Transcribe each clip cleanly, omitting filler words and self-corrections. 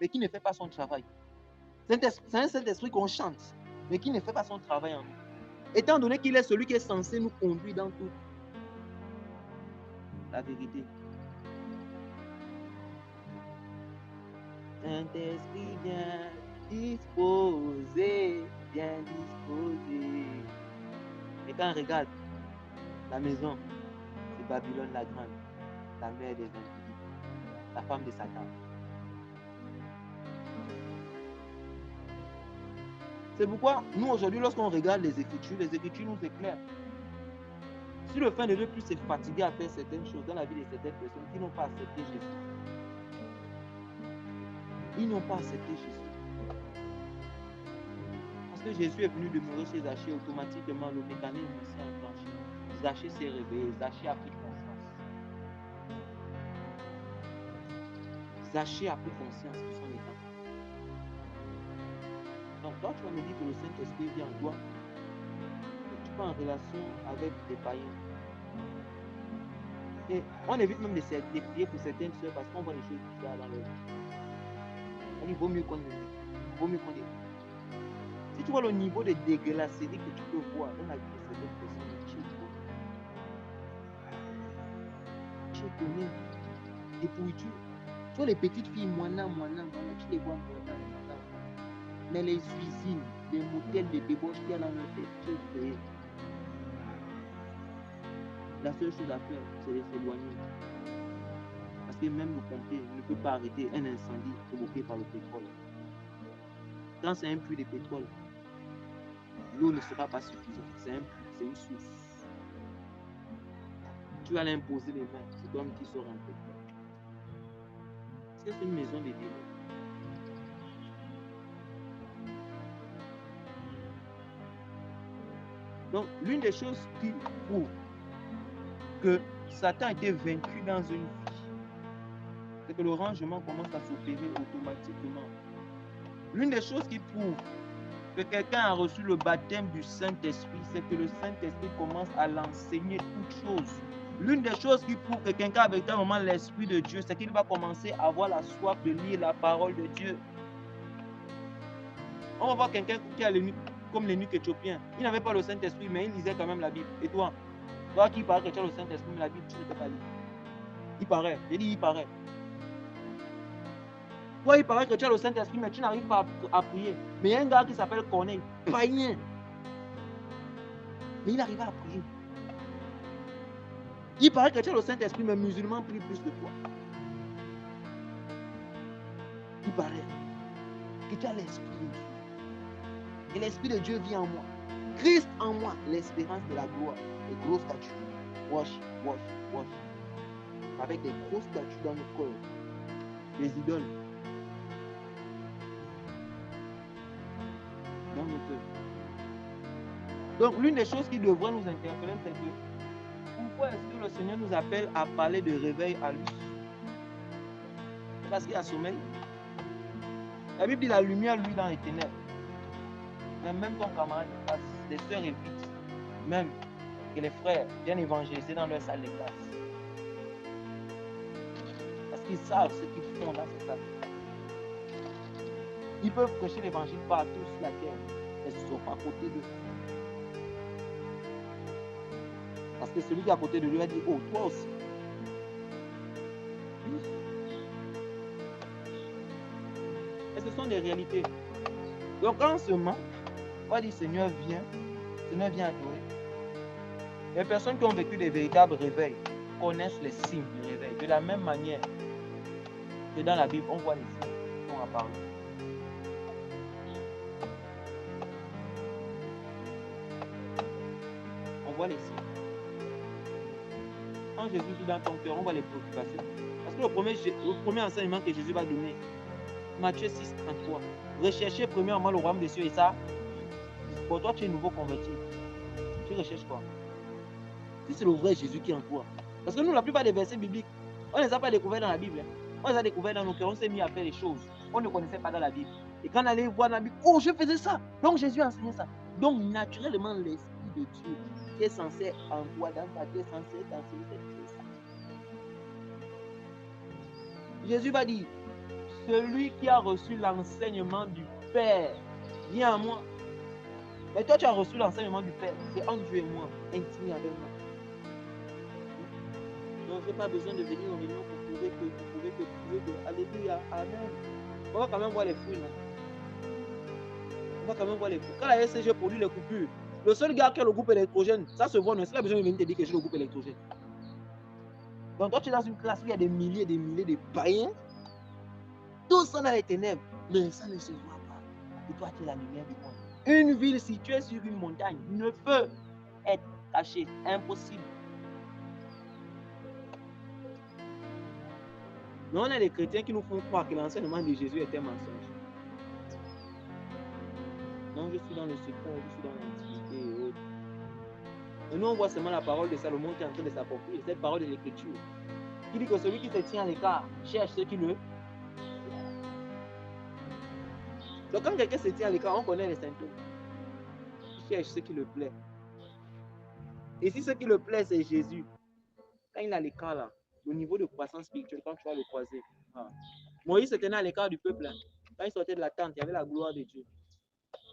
Mais qui ne fait pas son travail. C'est un Saint-Esprit qu'on chante, mais qui ne fait pas son travail en nous. Étant donné qu'il est celui qui est censé nous conduire dans toute la vérité. Saint-Esprit bien disposé, bien disposé. Et quand on regarde la maison, c'est Babylone la grande, la mère des individus, la femme de Satan. C'est pourquoi nous aujourd'hui, lorsqu'on regarde les Écritures nous éclairent. Si le fin de Dieu plus s'est fatigué à faire certaines choses dans la vie de certaines personnes qui n'ont pas accepté Jésus, ils n'ont pas accepté Jésus. Parce que Jésus est venu demeurer chez Zachée, automatiquement le mécanisme s'est enclenché. Zachée s'est réveillé, Zachée a pris conscience. Zachée a pris conscience de son état. Donc toi, tu vas me dire que le Saint-Esprit vient en toi. Tu es en relation avec des païens. Et on évite même de prier pour certaines soeurs parce qu'on voit des choses bizarres dans leur vie. Il vaut mieux qu'on évite. Si tu vois le niveau de dégueulasserie que tu peux voir dans la vie de certaines personnes, tu es étonné. Des pourritures. Tu vois les petites filles, moana, tu les vois moana. Mais les usines, les motels de débauche qu'il y a dans leur tête, tu es créé. La seule chose à faire, c'est de s'éloigner. Parce que même le pompier ne peut pas arrêter un incendie provoqué par le pétrole. Quand c'est un puits de pétrole, l'eau ne sera pas suffisante. C'est un puits, c'est une source. Tu vas l'imposer les mains, c'est toi qui sors un peu. C'est une maison de démons. Donc, l'une des choses qui prouve que Satan a été vaincu dans une vie, c'est que le rangement commence à s'opérer automatiquement. L'une des choses qui prouve que quelqu'un a reçu le baptême du Saint-Esprit, c'est que le Saint-Esprit commence à l'enseigner toutes choses. L'une des choses qui prouve que quelqu'un a véritablement l'Esprit de Dieu, c'est qu'il va commencer à avoir la soif de lire la parole de Dieu. On va voir quelqu'un qui a comme l'eunuque éthiopien. Il n'avait pas le Saint-Esprit, mais il lisait quand même la Bible. Et toi qui paraît que tu as le Saint-Esprit, mais la Bible, tu ne peux pas lire. Il paraît. J'ai dit, il paraît. Toi, il paraît que tu as le Saint-Esprit, mais tu n'arrives pas à prier. Mais il y a un gars qui s'appelle Corneille, païen. Mais il arrive à prier. Il paraît que tu as le Saint-Esprit, mais musulman prie plus que toi. Il paraît que tu as l'Esprit de Dieu. Et l'Esprit de Dieu vit en moi. Christ en moi, l'espérance de la gloire. Les grosses statues. Wash. Avec des grosses statues dans notre corps. Les idoles. Dans nos cœurs. Donc, l'une des choses qui devrait nous interpeller, c'est que pourquoi est-ce que le Seigneur nous appelle à parler de réveil à lui? Parce qu'il y a sommeil. La Bible dit la lumière, lui, dans les ténèbres. Mais même ton camarade de classe, les sœurs évitent même que les frères viennent évangéliser dans leur salle de classe. Parce qu'ils savent ce qu'ils font dans cette salle. Ils peuvent prêcher l'évangile partout sur la terre, mais ils ne sont pas à côté d'eux. Parce que celui qui est à côté de lui va dire, oh, toi aussi. Oui. Et ce sont des réalités. Donc en ce moment, on va dire, Seigneur, viens adorer. Les personnes qui ont vécu des véritables réveils connaissent les signes du réveil. De la même manière que dans la Bible, on voit les signes qui sont apparus. On voit les signes. Quand Jésus vit dans ton cœur, on voit les préoccupations. Parce que le premier enseignement que Jésus va donner, Matthieu 6, 33. Recherchez premièrement le royaume des cieux et ça. Pour toi, tu es nouveau converti. Tu recherches quoi? Si c'est le vrai Jésus qui est en toi. Parce que nous, la plupart des versets bibliques, on ne les a pas découverts dans la Bible. On les a découverts dans nos cœurs. On s'est mis à faire les choses qu'on ne connaissait pas dans la Bible. Et quand on allait voir dans la Bible, oh, je faisais ça. Donc Jésus a enseigné ça. Donc naturellement, l'Esprit de Dieu qui est censé en toi, dans ta vie, est censé t'enseigner cette chose. Jésus va dire, celui qui a reçu l'enseignement du Père, viens à moi. Mais toi, tu as reçu l'enseignement du Père. C'est entre Dieu et moi, intime avec moi. Donc, je n'ai pas besoin de venir en réunion pour prouver que, alléluia, amen. On va quand même voir les fruits, non? On va quand même voir les fruits. Quand la SCG produit les coupures, le seul gars qui a le groupe électrogène, ça se voit, non? C'est pas besoin de venir te dire que j'ai le groupe électrogène. Donc, toi, tu es dans une classe où il y a des milliers de païens. Tous sont dans les ténèbres, mais ça ne se voit pas. Et toi, tu es la lumière du monde. Une ville située sur une montagne ne peut être cachée. Impossible. Mais on a des chrétiens qui nous font croire que l'enseignement de Jésus est un mensonge. Non, je suis dans le secret, je suis dans l'intimité et autres. Et nous, on voit seulement la parole de Salomon qui est en train de s'approprier, cette parole de l'Écriture, qui dit que celui qui se tient à l'écart cherche ce qui le... Donc quand quelqu'un se tient à l'écart, on connaît les symptômes. Il cherche ce qui le plaît. Et si ce qui le plaît, c'est Jésus, quand il est à l'écart là, le niveau de croissance spirituelle, quand tu vas le croiser. Moïse se tenait à l'écart du peuple. Quand il sortait de la tente, il y avait la gloire de Dieu.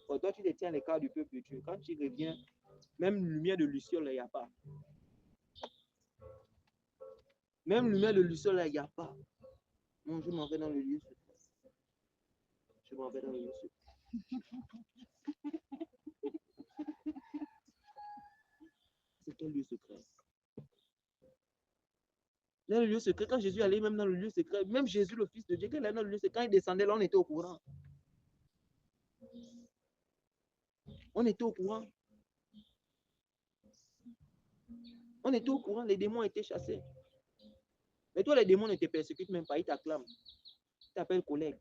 Pour toi, tu te tiens à l'écart du peuple de Dieu. Quand tu reviens, même lumière de luciole, il n'y a pas. Même lumière de luciole, il n'y a pas. Non, je m'en vais dans le lieu secret. Je m'en vais dans le lieu secret. C'est quel lieu secret? Dans le lieu secret, quand Jésus allait même dans le lieu secret, même Jésus, le Fils de Dieu, quand il allait dans le lieu secret, quand il descendait là, on était au courant. On était au courant. On était au courant, les démons étaient chassés. Mais toi, les démons ne te persécutent même pas, ils t'acclament. Ils t'appellent collègue.